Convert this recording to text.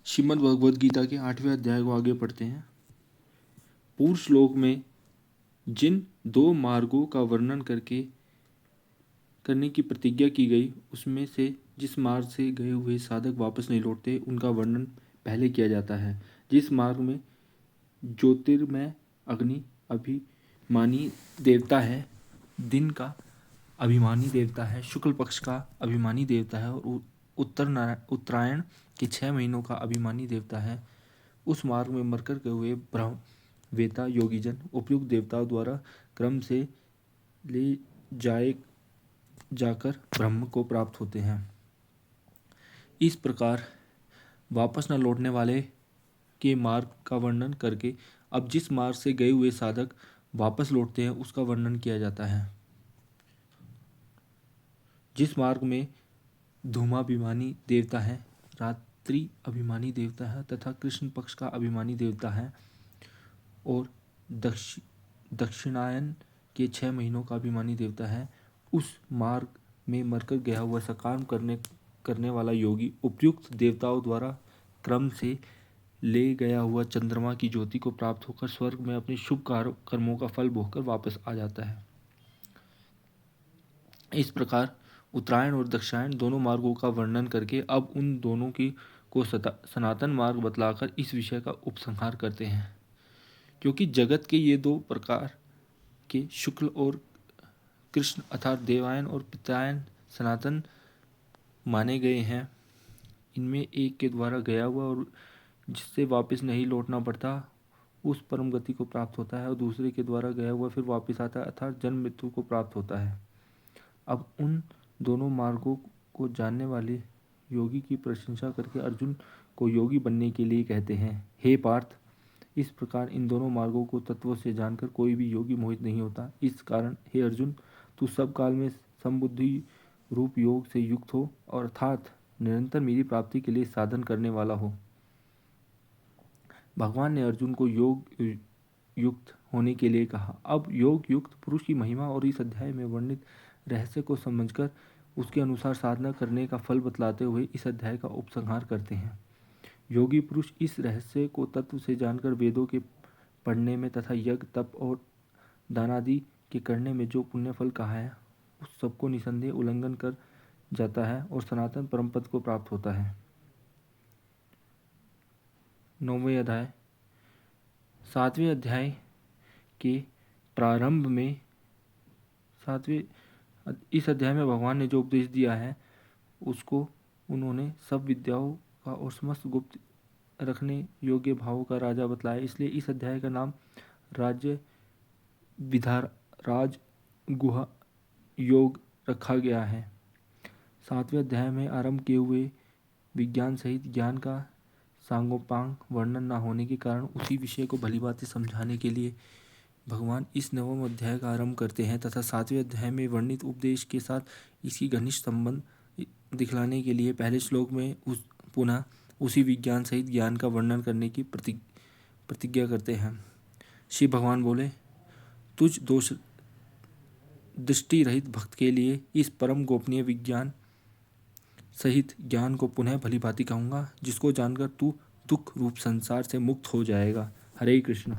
श्रीमद् भगवद गीता के 8वें अध्याय को आगे पढ़ते हैं। पूर्व श्लोक में जिन दो मार्गों का वर्णन करने की प्रतिज्ञा की गई, उसमें से जिस मार्ग से गए हुए साधक वापस नहीं लौटते, उनका वर्णन पहले किया जाता है। जिस मार्ग में ज्योतिर्मय अग्नि अभिमानी देवता है, दिन का अभिमानी देवता है, शुक्ल पक्ष का अभिमानी देवता है और उत्तरायण के 6 महीनों का अभिमानी देवता है, उस मार्ग में मरकर गए हुए ब्रह्मवेता योगीजन उपयुक्त देवताओं द्वारा क्रम से ले जाकर ब्रह्म को प्राप्त होते हैं। इस प्रकार वापस न लौटने वाले के मार्ग का वर्णन करके अब जिस मार्ग से गए हुए साधक वापस लौटते हैं, उसका वर्णन किया जाता है। जिस मार्ग में धूमाभिमानी देवता है, रात्रि अभिमानी देवता है तथा कृष्ण पक्ष का अभिमानी देवता है और दक्षिणायन के 6 महीनों का अभिमानी देवता है, उस मार्ग में मरकर गया हुआ सकाम करने वाला योगी उपयुक्त देवताओं द्वारा क्रम से ले गया हुआ चंद्रमा की ज्योति को प्राप्त होकर स्वर्ग में अपने शुभ कर्मों का फल भोगकर वापस आ जाता है। इस प्रकार उत्तरायण और दक्षिणायन दोनों मार्गों का वर्णन करके अब उन दोनों को सनातन मार्ग बतलाकर इस विषय का उपसंहार करते हैं। क्योंकि जगत के ये दो प्रकार के शुक्ल और कृष्ण अर्थात देवायन और पित्रायन सनातन माने गए हैं। इनमें एक के द्वारा गया हुआ और जिससे वापस नहीं लौटना पड़ता, उस परम गति को प्राप्त होता है और दूसरे के द्वारा गया हुआ फिर वापस आता है अर्थात जन्म मृत्यु को प्राप्त होता है। अब उन दोनों मार्गों को जानने वाले योगी की प्रशंसा करके अर्जुन को योगी बनने के लिए कहते हैं। हे पार्थ, इस प्रकार इन दोनों मार्गों को तत्वों से जानकर कोई भी योगी मोहित नहीं होता। इस कारण हे अर्जुन, तू सब काल में समबुद्धि रूप योग से युक्त हो और अर्थात निरंतर मेरी प्राप्ति के लिए साधन करने वाला हो। भगवान ने अर्जुन को योग युक्त होने के लिए कहा। अब योग युक्त पुरुष की महिमा और इस अध्याय में वर्णित रहस्य को समझकर उसके अनुसार साधना करने का फल बतलाते हुए इस अध्याय का उपसंहार करते हैं। योगी पुरुष इस रहस्य को तत्व से जानकर वेदों के पढ़ने में तथा यज्ञ तप और दानादि के करने में जो पुण्य फल कहा है, उस सबको निसंदेह उल्लंघन कर जाता है और सनातन परम पद को प्राप्त होता है। 9वें अध्याय। 7वें अध्याय के प्रारंभ में इस अध्याय में भगवान ने जो उपदेश दिया है, उसको उन्होंने सब विद्याओं का और समस्त गुप्त रखने योग्य भावों का राजा बतलाया। इसलिए इस अध्याय का नाम राज गुहा योग रखा गया है। 7वें अध्याय में आरंभ किए हुए विज्ञान सहित ज्ञान का सांगोपांग वर्णन न होने के कारण उसी विषय को भलीभांति समझाने के लिए भगवान इस 9वें अध्याय का आरंभ करते हैं तथा 7वें अध्याय में वर्णित उपदेश के साथ इसकी घनिष्ठ संबंध दिखलाने के लिए पहले श्लोक में पुनः उसी विज्ञान सहित ज्ञान का वर्णन करने की प्रतिज्ञा करते हैं। श्री भगवान बोले, तुझ दोष दृष्टि रहित भक्त के लिए इस परम गोपनीय विज्ञान सहित ज्ञान को पुनः भलीभांति कहूँगा, जिसको जानकर तू दुख रूप संसार से मुक्त हो जाएगा। हरे कृष्ण।